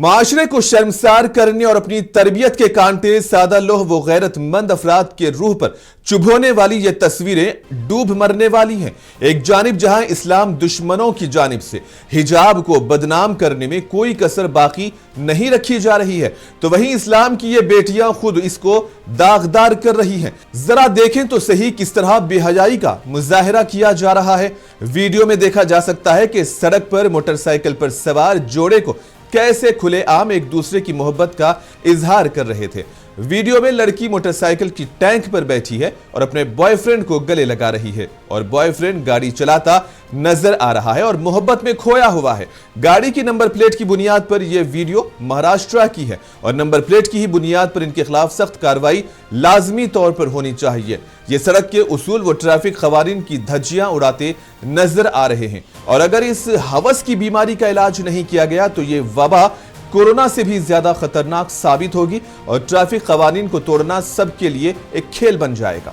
معاشرے کو شرمسار کرنے اور اپنی تربیت کے کانٹے سادہ لوح و غیرت مند افراد کے روح پر چبھونے والی یہ تصویریں ڈوب مرنے والی ہیں۔ ایک جانب جہاں اسلام دشمنوں کی جانب سے حجاب کو بدنام کرنے میں کوئی کسر باقی نہیں رکھی جا رہی ہے، تو وہیں اسلام کی یہ بیٹیاں خود اس کو داغدار کر رہی ہیں۔ ذرا دیکھیں تو صحیح کس طرح بے حیائی کا مظاہرہ کیا جا رہا ہے۔ ویڈیو میں دیکھا جا سکتا ہے کہ سڑک پر موٹر سائیکل پر سوار جوڑے کو کیسے کھلے عام ایک دوسرے کی محبت کا اظہار کر رہے تھے۔ ویڈیو میں لڑکی موٹر سائیکل کی ٹینک پر بیٹھی ہے اور اپنے بوائے فرینڈ کو گلے لگا رہی ہے، اور بوائے فرینڈ گاڑی چلاتا نظر آ رہا ہے اور محبت میں کھویا ہوا ہے۔ گاڑی کی نمبر پلیٹ کی بنیاد پر یہ ویڈیو مہاراشٹرا کی ہے، اور نمبر پلیٹ کی ہی بنیاد پر ان کے خلاف سخت کارروائی لازمی طور پر ہونی چاہیے۔ یہ سڑک کے اصول و ٹریفک قوانین کی دھجیاں اڑاتے نظر آ رہے ہیں، اور اگر اس ہوس کی بیماری کا علاج نہیں کیا گیا تو یہ وبا کورونا سے بھی زیادہ خطرناک ثابت ہوگی، اور ٹریفک قوانین کو توڑنا سب کے لیے ایک کھیل بن جائے گا۔